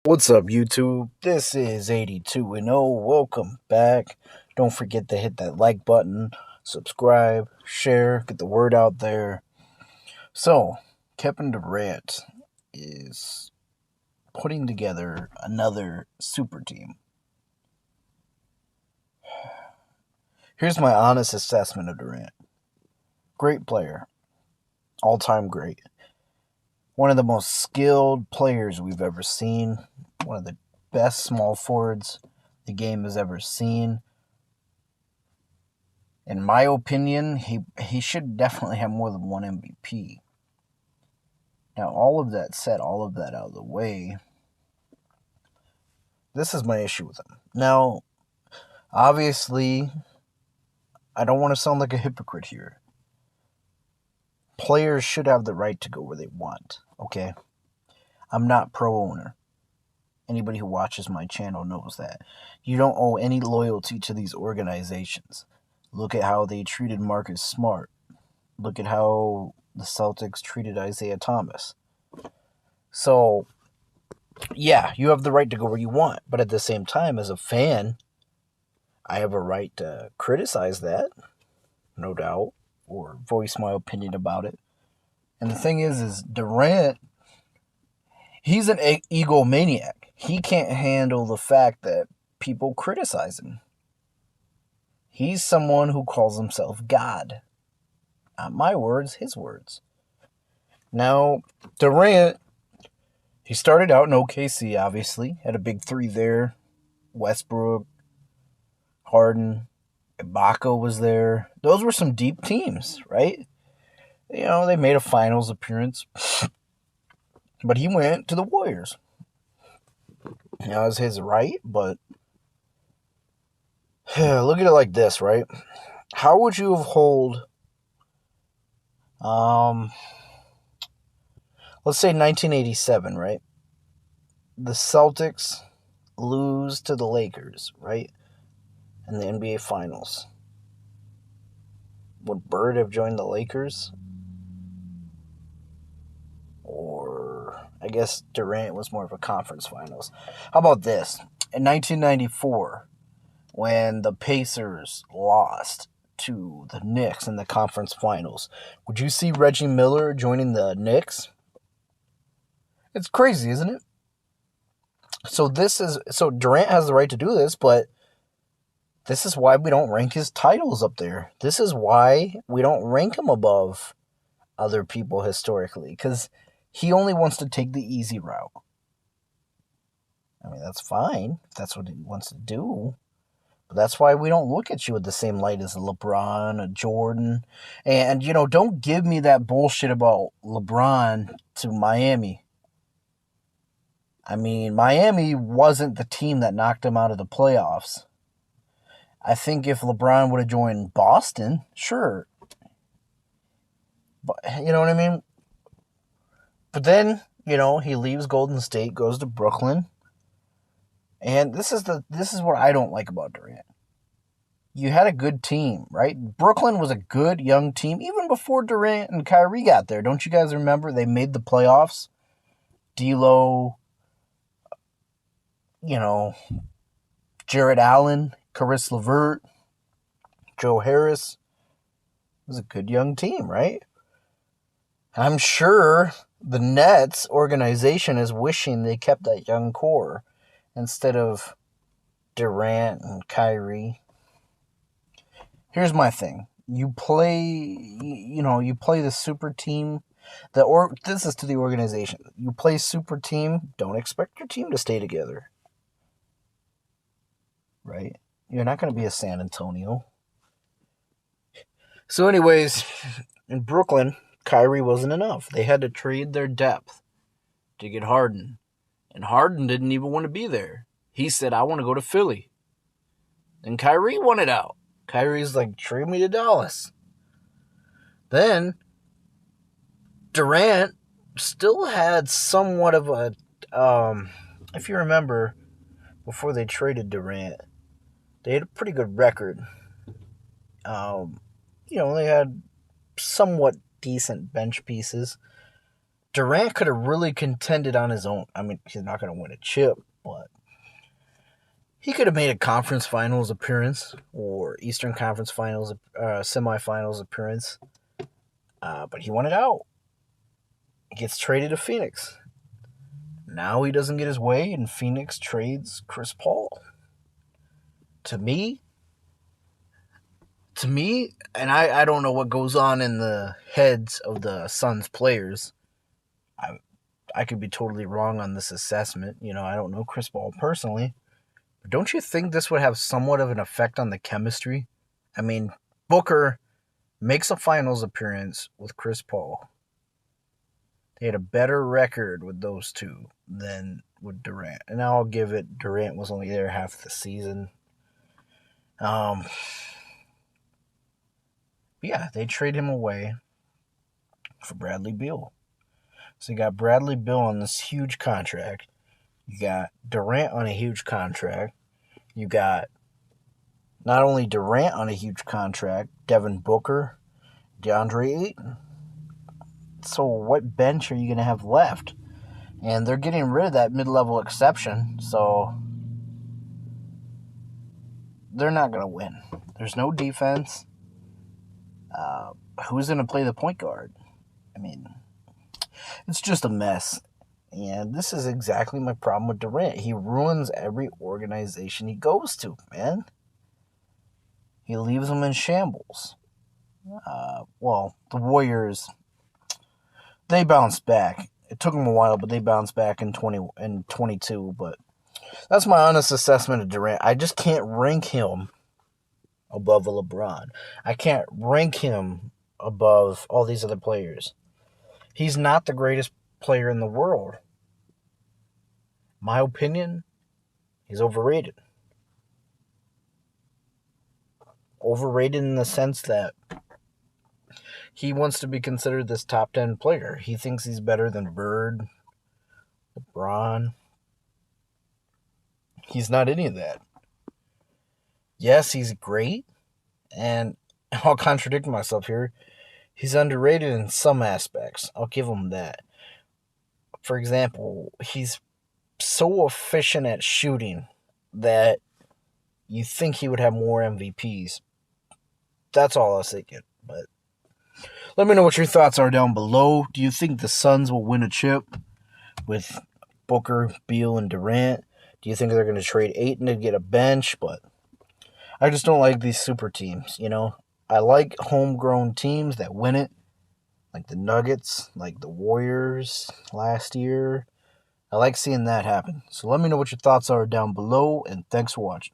What's up, YouTube? This is 82 and 0. Welcome back. Don't forget to hit that like button, subscribe, share, get the word out there. So, Kevin Durant is putting together another super team. Here's my honest assessment of Durant. Great player, all-time great. One of the most skilled players we've ever seen. One of the best small forwards the game has ever seen. In my opinion, he should definitely have more than one MVP. Now, all of that said, all of that out of the way, this is my issue with him. Now, obviously, I don't want to sound like a hypocrite here. Players should have the right to go where they want, okay? I'm not pro-owner. Anybody who watches my channel knows that. You don't owe any loyalty to these organizations. Look at how they treated Marcus Smart. Look at how the Celtics treated Isaiah Thomas. So, yeah, you have the right to go where you want. But at the same time, as a fan, I have a right to criticize that, no doubt, or voice my opinion about it. And the thing is Durant, he's an egomaniac. He can't handle the fact that people criticize him. He's someone who calls himself God. Not my words, his words. Now, Durant, he started out in OKC, obviously. Had a big three there. Westbrook, Harden, Ibaka was there. Those were some deep teams, right? You know, they made a finals appearance. But he went to the Warriors. Now, it was his right, but look at it like this, right? How would you have let's say 1987, right? The Celtics lose to the Lakers, right? In the NBA Finals. Would Bird have joined the Lakers? Or I guess Durant was more of a conference finals. How about this? In 1994, when the Pacers lost to the Knicks in the conference finals, would you see Reggie Miller joining the Knicks? It's crazy, isn't it? So Durant has the right to do this, but this is why we don't rank his titles up there. This is why we don't rank him above other people historically, because he only wants to take the easy route. I mean, that's fine if that's what he wants to do. But that's why we don't look at you with the same light as a LeBron, a Jordan. And, don't give me that bullshit about LeBron to Miami. I mean, Miami wasn't the team that knocked him out of the playoffs. I think if LeBron would have joined Boston, sure. But you know what I mean? But then, he leaves Golden State, goes to Brooklyn. And this is what I don't like about Durant. You had a good team, right? Brooklyn was a good young team even before Durant and Kyrie got there. Don't you guys remember? They made the playoffs. D'Lo, Jared Allen, Caris LeVert, Joe Harris. It was a good young team, right? I'm sure the Nets organization is wishing they kept that young core instead of Durant and Kyrie. Here's my thing. You play the super team. This is to the organization. You play super team, don't expect your team to stay together. Right? You're not going to be a San Antonio. So anyways, in Brooklyn, Kyrie wasn't enough. They had to trade their depth to get Harden. And Harden didn't even want to be there. He said, I want to go to Philly. And Kyrie wanted out. Kyrie's like, trade me to Dallas. Then, Durant still had somewhat of a, if you remember, before they traded Durant, they had a pretty good record. They had somewhat decent bench pieces. Durant could have really contended on his own. I mean, he's not going to win a chip, but he could have made a conference finals appearance or Eastern Conference finals semifinals appearance. But he wanted out. He gets traded to Phoenix. Now he doesn't get his way, and Phoenix trades Chris Paul. To me, and I don't know what goes on in the heads of the Suns players. I could be totally wrong on this assessment. I don't know Chris Paul personally. But don't you think this would have somewhat of an effect on the chemistry? I mean, Booker makes a finals appearance with Chris Paul. They had a better record with those two than with Durant. And I'll give it, Durant was only there half the season. Yeah, they trade him away for Bradley Beal. So you got Bradley Beal on this huge contract. You got Durant on a huge contract. You got not only Durant on a huge contract, Devin Booker, DeAndre Ayton. So what bench are you going to have left? And they're getting rid of that mid-level exception, so they're not going to win. There's no defense. Who's going to play the point guard? I mean, it's just a mess. And this is exactly my problem with Durant. He ruins every organization he goes to, man. He leaves them in shambles. The Warriors, they bounced back. It took them a while, but they bounced back in 22. But that's my honest assessment of Durant. I just can't rank him above a LeBron. I can't rank him above all these other players. He's not the greatest player in the world. My opinion, he's overrated. Overrated in the sense that he wants to be considered this top 10 player. He thinks he's better than Bird, LeBron. He's not any of that. Yes, he's great, and I'll contradict myself here. He's underrated in some aspects. I'll give him that. For example, he's so efficient at shooting that you think he would have more MVPs. That's all I was thinking. But let me know what your thoughts are down below. Do you think the Suns will win a chip with Booker, Beal, and Durant? Do you think they're going to trade Ayton to get a bench? But I just don't like these super teams, I like homegrown teams that win it, like the Nuggets, like the Warriors last year. I like seeing that happen. So let me know what your thoughts are down below, and thanks for watching.